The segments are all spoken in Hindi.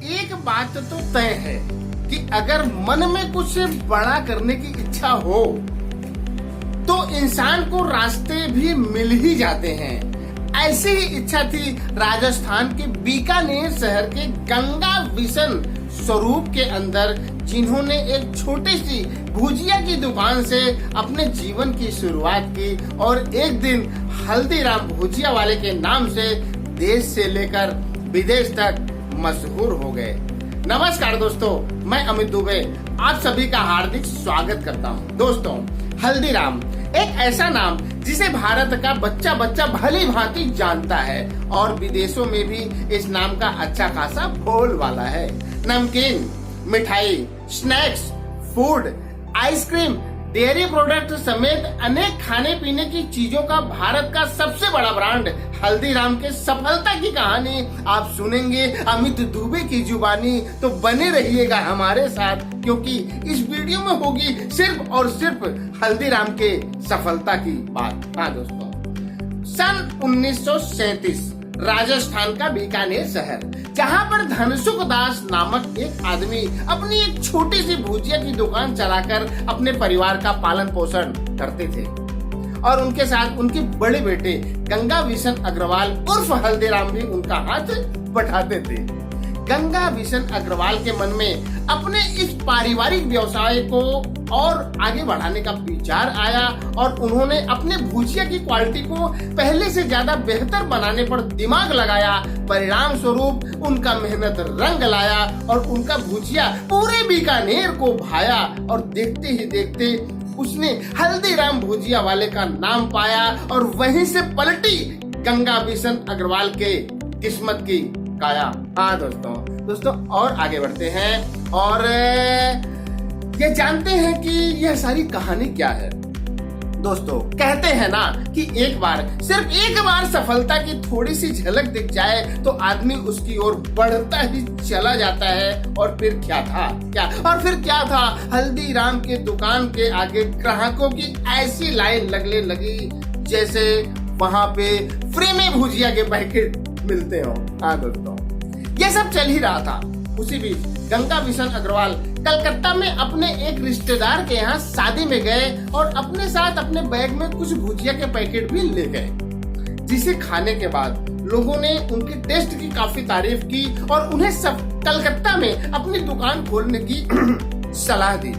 एक बात तो तय है कि अगर मन में कुछ बड़ा करने की इच्छा हो तो इंसान को रास्ते भी मिल ही जाते हैं। ऐसी ही इच्छा थी राजस्थान के बीकानेर शहर के गंगा विशन स्वरूप के अंदर, जिन्होंने एक छोटी सी भुजिया की दुकान से अपने जीवन की शुरुआत की और एक दिन हल्दीराम भुजिया वाले के नाम से देश से लेकर विदेश तक मशहूर हो गए। नमस्कार दोस्तों, मैं अमित दुबे आप सभी का हार्दिक स्वागत करता हूं। दोस्तों, हल्दीराम एक ऐसा नाम जिसे भारत का बच्चा बच्चा भली भांति जानता है और विदेशों में भी इस नाम का अच्छा खासा बोलबाला है। नमकीन, मिठाई, snacks, food, ice cream, dairy product समेत अनेक खाने पीने की चीजों का भारत का सबसे बड़ा ब्रांड हल्दीराम के सफलता की कहानी आप सुनेंगे अमित दुबे की जुबानी। तो बने रहिएगा हमारे साथ, क्योंकि इस वीडियो में होगी सिर्फ और सिर्फ हल्दीराम के सफलता की बात। हाँ दोस्तों, सन 1937 राजस्थान का बीकानेर शहर, जहाँ पर धनसुख दास नामक एक आदमी अपनी एक छोटी सी भुजिया की दुकान चलाकर अपने परिवार का पालन पोषण करते थे और उनके साथ उनके बड़े बेटे गंगा विशन अग्रवाल उर्फ हल्दीराम भी उनका हाथ बटाते थे। गंगा विशन अग्रवाल के मन में अपने इस पारिवारिक व्यवसाय को और आगे बढ़ाने का विचार आया और उन्होंने अपने भुजिया की क्वालिटी को पहले से ज्यादा बेहतर बनाने पर दिमाग लगाया। परिणाम स्वरूप उनका मेहनत रंग लाया और उनका भुजिया पूरे बीकानेर को भाया और देखते ही देखते उसने हल्दीराम भुजिया वाले का नाम पाया और वहीं से पलटी गंगा विशन अग्रवाल के किस्मत की काया। हाँ दोस्तों और आगे बढ़ते हैं और ये जानते हैं कि यह सारी कहानी क्या है। दोस्तों, कहते हैं ना कि सिर्फ एक बार सफलता की थोड़ी सी झलक दिख जाए तो आदमी उसकी ओर बढ़ता ही चला जाता है। और फिर क्या था हल्दीराम के दुकान के आगे ग्राहकों की ऐसी लाइन लगने लगी जैसे वहां पे फ्री में भुजिया के पैकेट मिलते हो। हाँ दोस्तों, ये सब चल ही रहा था। उसी बीच गंगा विशन अग्रवाल कलकत्ता में अपने एक रिश्तेदार के यहाँ शादी में गए और अपने साथ अपने बैग में कुछ भुजिया के पैकेट भी ले गए, जिसे खाने के बाद लोगों ने उनके टेस्ट की काफी तारीफ की और उन्हें सब कलकत्ता में अपनी दुकान खोलने की सलाह दी।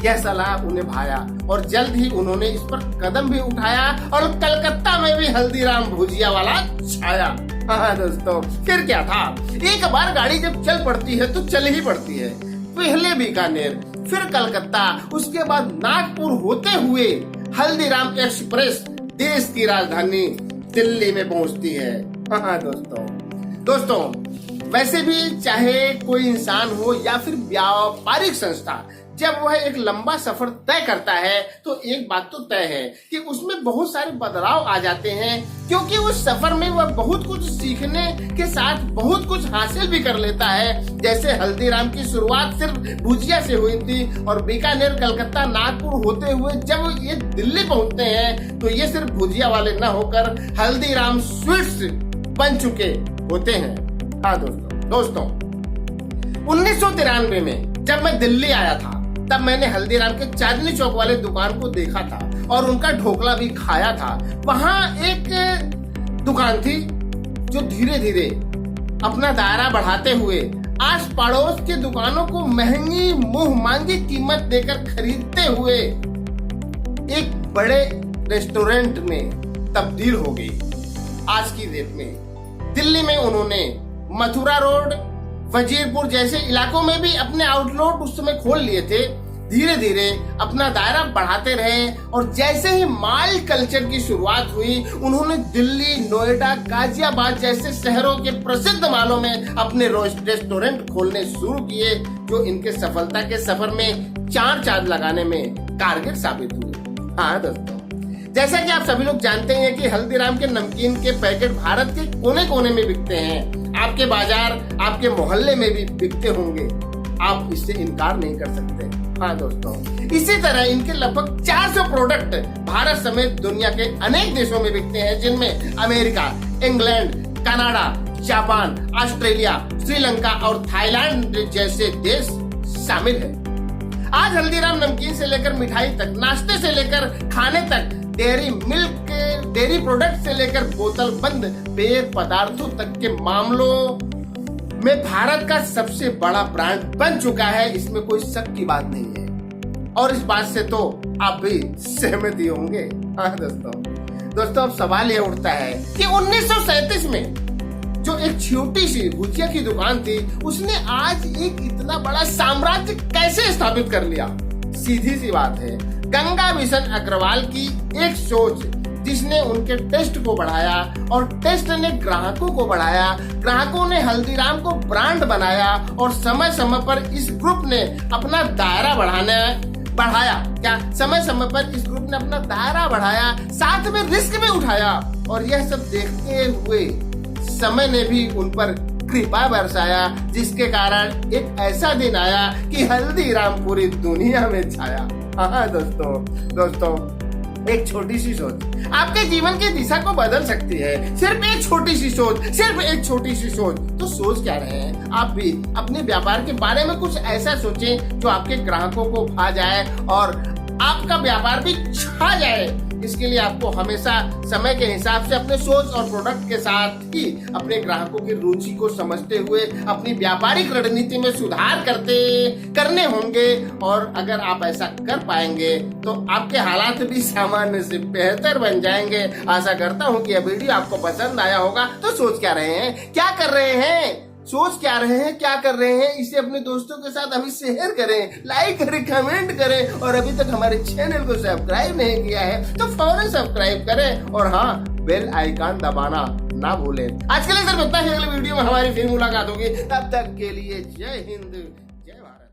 यह सलाह उन्हें भाया और जल्द ही उन्होंने इस पर कदम भी उठाया और कलकत्ता में भी हल्दीराम भुजिया वाला छाया। हाँ दोस्तों, फिर क्या था, एक बार गाड़ी जब चल पड़ती है तो चल ही पड़ती है। पहले बीकानेर, फिर कलकत्ता, उसके बाद नागपुर होते हुए हल्दीराम एक्सप्रेस देश की राजधानी दिल्ली में पहुंचती है। हाँ दोस्तों, वैसे भी चाहे कोई इंसान हो या फिर व्यापारिक संस्था, जब वह एक लंबा सफर तय करता है तो एक बात तो तय है कि उसमें बहुत सारे बदलाव आ जाते हैं, क्योंकि उस सफर में वह बहुत कुछ सीखने के साथ बहुत कुछ हासिल भी कर लेता है। जैसे हल्दीराम की शुरुआत सिर्फ भुजिया से हुई थी और बीकानेर, कलकत्ता, नागपुर होते हुए जब ये दिल्ली पहुंचते हैं तो ये सिर्फ भुजिया वाले न होकर हल्दीराम स्वीट्स बन चुके होते हैं। हाँ दोस्तों 1993 में जब मैं दिल्ली आया था तब मैंने हल्दीराम के चांदनी चौक वाले दुकान को देखा था और उनका ढोकला भी खाया था। वहाँ एक दुकान थी जो धीरे धीरे अपना दायरा बढ़ाते हुए आस पड़ोस के दुकानों को महंगी मुंह मांगी कीमत देकर खरीदते हुए एक बड़े रेस्टोरेंट में तब्दील हो गई। आज की डेट में दिल्ली में उन्होंने मथुरा रोड, वजीरपुर जैसे इलाकों में भी अपने आउटलेट उस समय खोल लिए थे। धीरे धीरे अपना दायरा बढ़ाते रहे और जैसे ही माल कल्चर की शुरुआत हुई उन्होंने दिल्ली, नोएडा, गाजियाबाद जैसे शहरों के प्रसिद्ध मालों में अपने रेस्टोरेंट खोलने शुरू किए, जो इनके सफलता के सफर में चार चांद लगाने में कारगर साबित हुए। हाँ दोस्तों, जैसा कि आप सभी लोग जानते हैं कि हल्दीराम के नमकीन के पैकेट भारत के कोने कोने में बिकते हैं। आपके बाजार, आपके मोहल्ले में भी बिकते होंगे, आप इससे इनकार नहीं कर सकते। हाँ दोस्तों, इसी तरह इनके लगभग 400 प्रोडक्ट भारत समेत दुनिया के अनेक देशों में बिकते हैं, जिनमें America, England, Canada, Japan, Australia, Sri Lanka और थाईलैंड जैसे देश शामिल है। आज हल्दीराम नमकीन से लेकर मिठाई तक, नाश्ते से लेकर खाने तक, डेयरी मिल्क, डेयरी प्रोडक्ट से लेकर बोतल बंद पेय पदार्थों तक के मामलों में भारत का सबसे बड़ा ब्रांड बन चुका है। इसमें कोई शक की बात नहीं है और इस बात से तो आप भी सहमत ही होंगे। हाँ दोस्तों अब सवाल यह उठता है कि 1937 में जो एक छोटी सी भुजिया की दुकान थी, उसने आज एक इतना बड़ा साम्राज्य कैसे स्थापित कर लिया। सीधी सी बात है, गंगा बिशन अग्रवाल की एक सोच जिसने उनके टेस्ट को बढ़ाया और टेस्ट ने ग्राहकों को बढ़ाया, ग्राहकों ने हल्दीराम को ब्रांड बनाया और समय समय पर इस ग्रुप ने अपना दायरा बढ़ाया। क्या समय समय पर इस ग्रुप ने अपना दायरा बढ़ाया, साथ में रिस्क भी उठाया और यह सब देखते हुए समय ने भी उन पर कृपा बरसाया, जिसके कारण एक ऐसा दिन आया कि हल्दीराम पूरी दुनिया में छाया। हाँ दोस्तों एक छोटी सी सोच आपके जीवन की दिशा को बदल सकती है। सिर्फ एक छोटी सी सोच। तो सोच क्या रहे हैं आप भी अपने व्यापार के बारे में कुछ ऐसा सोचें जो आपके ग्राहकों को भा जाए और आपका व्यापार भी छा जाए। इसके लिए आपको हमेशा समय के हिसाब से अपने सोच और प्रोडक्ट के साथ ही अपने ग्राहकों की रुचि को समझते हुए अपनी व्यापारिक रणनीति में सुधार करने होंगे। और अगर आप ऐसा कर पाएंगे तो आपके हालात भी सामान्य से बेहतर बन जाएंगे। आशा करता हूँ कि यह वीडियो आपको पसंद आया होगा। तो सोच क्या रहे हैं, क्या कर रहे हैं, क्या कर रहे हैं, इसे अपने दोस्तों के साथ अभी शेयर करें, लाइक करें, कमेंट करें और अभी तक हमारे चैनल को सब्सक्राइब नहीं किया है तो फौरन सब्सक्राइब करें और हाँ बेल आइकन दबाना ना भूलें। आज के लिए सिर्फ इतना ही, अगले वीडियो में हमारी फिर मुलाकात होगी। तब तक के लिए जय हिंद, जय भारत।